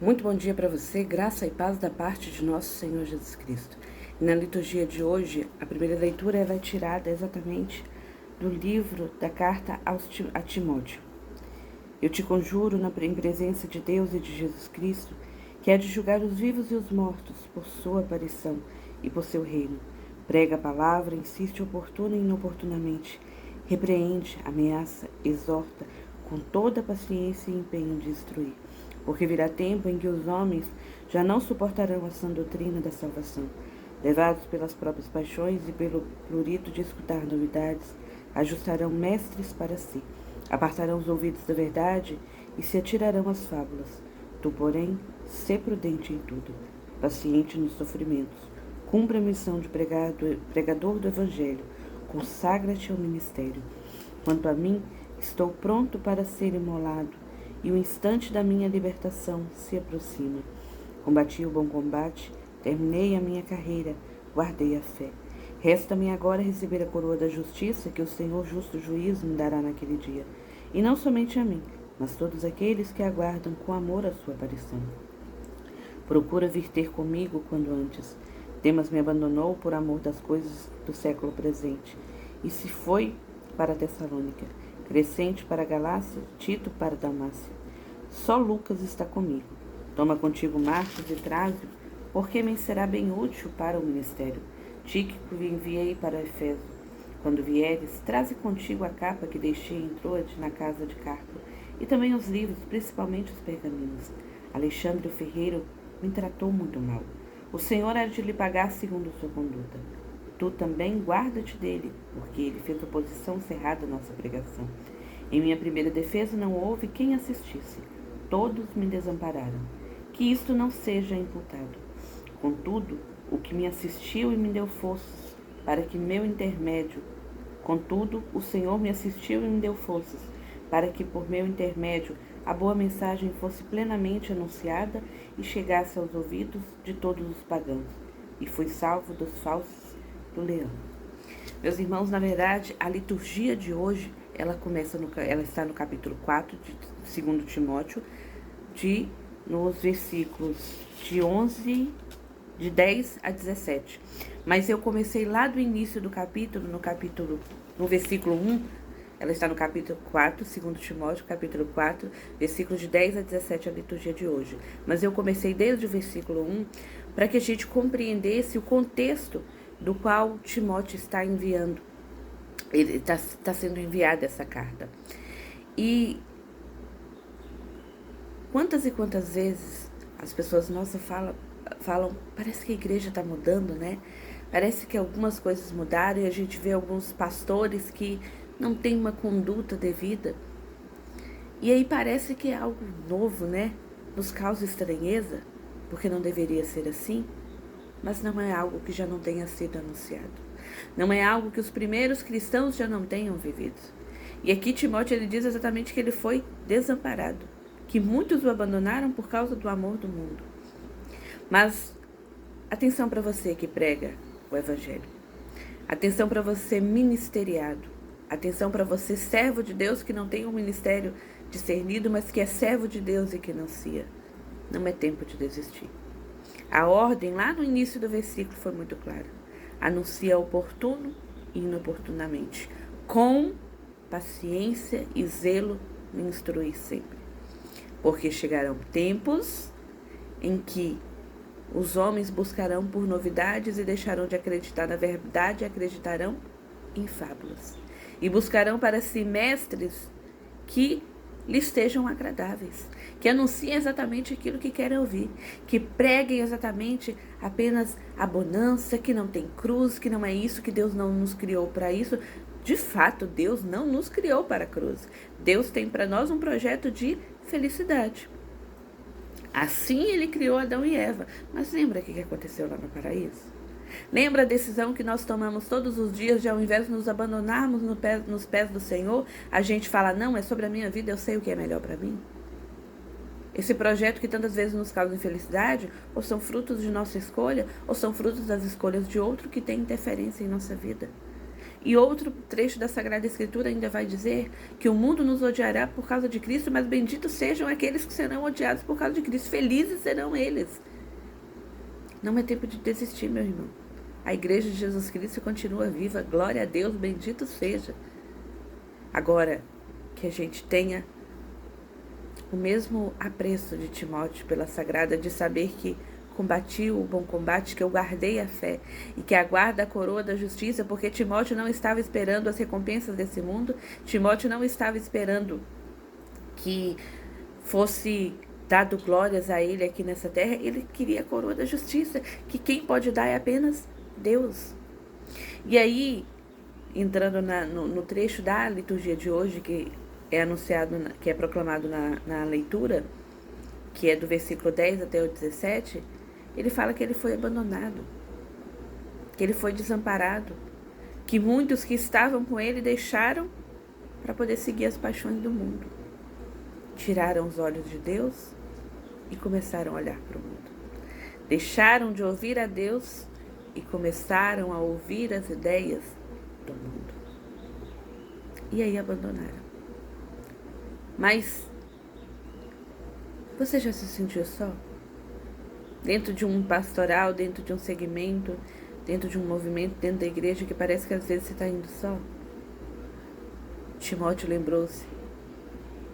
Muito bom dia para você, graça e paz da parte de nosso Senhor Jesus Cristo. E na liturgia de hoje, a primeira leitura ela é tirada exatamente do livro da carta a Timóteo. Eu te conjuro em presença de Deus e de Jesus Cristo, que é de julgar os vivos e os mortos por sua aparição e por seu reino. Prega a palavra, insiste oportuna e inoportunamente, repreende, ameaça, exorta, com toda paciência e empenho de instruir. Porque virá tempo em que os homens já não suportarão a sã doutrina da salvação, levados pelas próprias paixões e pelo prurito de escutar novidades, ajustarão mestres para si, apartarão os ouvidos da verdade e se atirarão às fábulas. Tu, porém, sê prudente em tudo, paciente nos sofrimentos, cumpre a missão de pregador do Evangelho, consagra-te ao ministério. Quanto a mim, estou pronto para ser imolado, e o instante da minha libertação se aproxima. Combati o bom combate, terminei a minha carreira, guardei a fé. Resta-me agora receber a coroa da justiça que o Senhor justo juiz me dará naquele dia, e não somente a mim, mas todos aqueles que aguardam com amor a sua aparição. Procura vir ter comigo quando antes. Demas me abandonou por amor das coisas do século presente, e se foi para Tessalônica. Crescente para Galácia, Tito para Dalmácia. Só Lucas está comigo. Toma contigo Marcos e traze-o, porque me será bem útil para o ministério. Tíquico enviei para Efeso. Quando vieres, traze contigo a capa que deixei em Troade na casa de Carpo, e também os livros, principalmente os pergaminhos. Alexandre o ferreiro me tratou muito mal. O Senhor há de lhe pagar segundo sua conduta. Tu também guarda-te dele, porque ele fez oposição cerrada à nossa pregação. Em minha primeira defesa não houve quem assistisse. Todos me desampararam. Que isto não seja imputado. Contudo, o que me assistiu e me deu forças, para que meu intermédio... Contudo, o Senhor me assistiu e me deu forças, para que por meu intermédio a boa mensagem fosse plenamente anunciada e chegasse aos ouvidos de todos os pagãos. E fui salvo dos falsos do leão. Meus irmãos, na verdade, a liturgia de hoje, ela está no capítulo 4 de 2 Timóteo, nos versículos de 10 a 17. Mas eu comecei lá do início do capítulo, no versículo 1, ela está no capítulo 4, 2 Timóteo, capítulo 4, versículos de 10 a 17, a liturgia de hoje. Mas eu comecei desde o versículo 1, para que a gente compreendesse o contexto do qual Timóteo está enviando. Ele está sendo enviada essa carta. E quantas e quantas vezes as pessoas, falam, parece que a igreja está mudando, né? Parece que algumas coisas mudaram e a gente vê alguns pastores que não têm uma conduta devida. E aí parece que é algo novo, né? Nos causa estranheza, porque não deveria ser assim. Mas não é algo que já não tenha sido anunciado. Não é algo que os primeiros cristãos já não tenham vivido. E aqui Timóteo ele diz exatamente que ele foi desamparado, que muitos o abandonaram por causa do amor do mundo. Mas atenção para você que prega o Evangelho. Atenção para você ministeriado. Atenção para você servo de Deus que não tem um ministério discernido, mas que é servo de Deus e que anuncia. Não é tempo de desistir. A ordem, lá no início do versículo, foi muito clara. Anuncia oportuno e inoportunamente. Com paciência e zelo, me instrui sempre. Porque chegarão tempos em que os homens buscarão por novidades e deixarão de acreditar na verdade e acreditarão em fábulas. E buscarão para si mestres que lhes estejam agradáveis, que anunciem exatamente aquilo que querem ouvir, que preguem exatamente apenas a bonança, que não tem cruz, que não é isso, que Deus não nos criou para isso. De fato, Deus não nos criou para a cruz. Deus tem para nós um projeto de felicidade. Assim ele criou Adão e Eva. Mas lembra o que aconteceu lá no paraíso? Lembra a decisão que nós tomamos todos os dias de, ao invés de nos abandonarmos nos pés do Senhor, a gente fala, não, é sobre a minha vida, eu sei o que é melhor para mim? Esse projeto que tantas vezes nos causa infelicidade, ou são frutos de nossa escolha, ou são frutos das escolhas de outro que tem interferência em nossa vida. E outro trecho da Sagrada Escritura ainda vai dizer que o mundo nos odiará por causa de Cristo, mas benditos sejam aqueles que serão odiados por causa de Cristo. Felizes serão eles. Não é tempo de desistir, meu irmão. A Igreja de Jesus Cristo continua viva. Glória a Deus, bendito seja. Agora, que a gente tenha o mesmo apreço de Timóteo pela Sagrada, de saber que combati o bom combate, que eu guardei a fé e que aguarda a coroa da justiça, porque Timóteo não estava esperando as recompensas desse mundo, Timóteo não estava esperando que fosse dado glórias a ele aqui nessa terra, ele queria a coroa da justiça, que quem pode dar é apenas Deus. E aí, entrando no trecho da liturgia de hoje, que é anunciado, que é proclamado na leitura, que é do versículo 10 até o 17, ele fala que ele foi abandonado, que ele foi desamparado, que muitos que estavam com ele deixaram para poder seguir as paixões do mundo. Tiraram os olhos de Deus e começaram a olhar para o mundo. Deixaram de ouvir a Deus e começaram a ouvir as ideias do mundo. E aí abandonaram. Mas você já se sentiu só? Dentro de um pastoral, dentro de um segmento, dentro de um movimento, dentro da igreja, que parece que às vezes você está indo só? Timóteo lembrou-se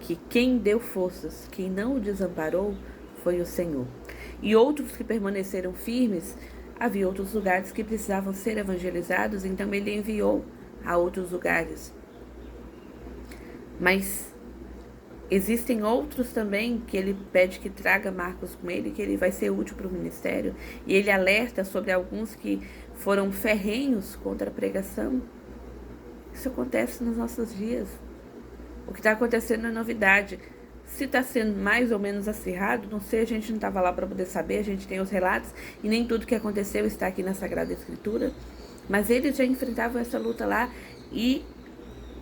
que quem deu forças, quem não o desamparou, foi o Senhor. E outros que permaneceram firmes, havia outros lugares que precisavam ser evangelizados, então ele enviou a outros lugares. Mas existem outros também que ele pede que traga Marcos com ele, que ele vai ser útil para o ministério. E ele alerta sobre alguns que foram ferrenhos contra a pregação. Isso acontece nos nossos dias. O que está acontecendo é novidade. Se está sendo mais ou menos acirrado, não sei, a gente não estava lá para poder saber, a gente tem os relatos, e nem tudo que aconteceu está aqui na Sagrada Escritura. Mas eles já enfrentavam essa luta lá, e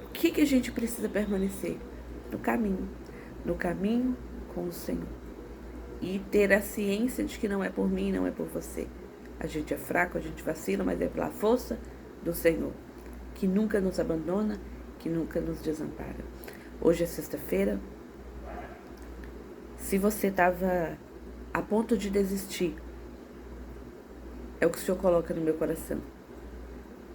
o que a gente precisa permanecer? No caminho com o Senhor. E ter a ciência de que não é por mim, não é por você. A gente é fraco, a gente vacila, mas é pela força do Senhor, que nunca nos abandona, que nunca nos desampara. Hoje é sexta-feira. Se você estava a ponto de desistir, é o que o Senhor coloca no meu coração.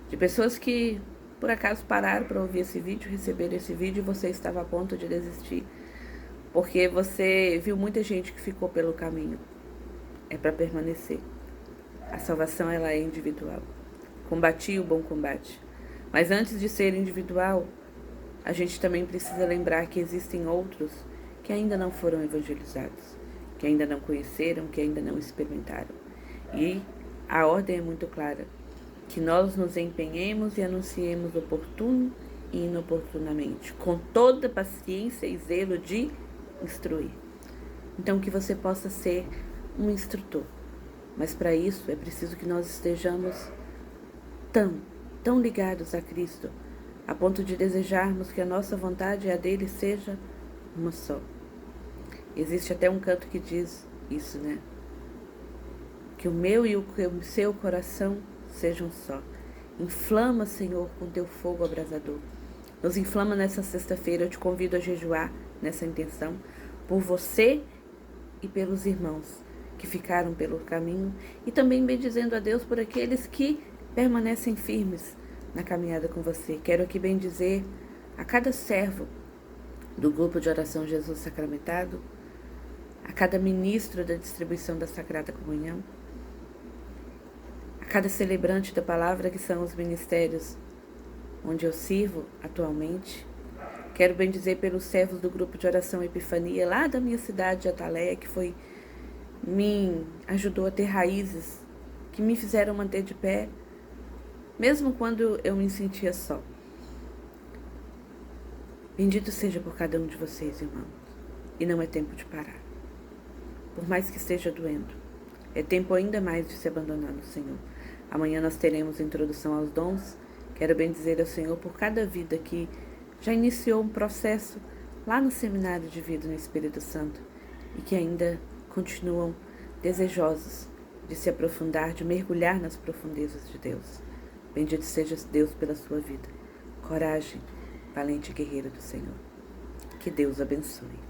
De pessoas que por acaso pararam para ouvir esse vídeo, receberam esse vídeo, e você estava a ponto de desistir. Porque você viu muita gente que ficou pelo caminho. É para permanecer. A salvação, ela é individual. Combati o bom combate. Mas antes de ser individual, a gente também precisa lembrar que existem outros que ainda não foram evangelizados, que ainda não conheceram, que ainda não experimentaram. E a ordem é muito clara. Que nós nos empenhemos e anunciemos oportuno e inoportunamente, com toda paciência e zelo de instruir. Então, que você possa ser um instrutor. Mas para isso é preciso que nós estejamos tão ligados a Cristo, a ponto de desejarmos que a nossa vontade e a dele seja uma só. Existe até um canto que diz isso, né? Que o meu e o seu coração sejam só. Inflama, Senhor, com teu fogo abrasador. Nos inflama nessa sexta-feira. Eu te convido a jejuar nessa intenção por você e pelos irmãos que ficaram pelo caminho, e também bendizendo a Deus por aqueles que permanecem firmes na caminhada com você. Quero aqui bendizer a cada servo do grupo de oração Jesus Sacramentado, a cada ministro da distribuição da Sagrada Comunhão, a cada celebrante da palavra, que são os ministérios onde eu sirvo atualmente. Quero bendizer pelos servos do grupo de oração Epifania, lá da minha cidade de Ataleia, que me ajudou a ter raízes, que me fizeram manter de pé, mesmo quando eu me sentia só. Bendito seja por cada um de vocês, irmãos. E não é tempo de parar. Por mais que esteja doendo, é tempo ainda mais de se abandonar no Senhor. Amanhã nós teremos a introdução aos dons. Quero bendizer ao Senhor por cada vida que já iniciou um processo lá no Seminário de Vida no Espírito Santo e que ainda continuam desejosos de se aprofundar, de mergulhar nas profundezas de Deus. Bendito seja Deus pela sua vida. Coragem, valente guerreiro do Senhor. Que Deus abençoe.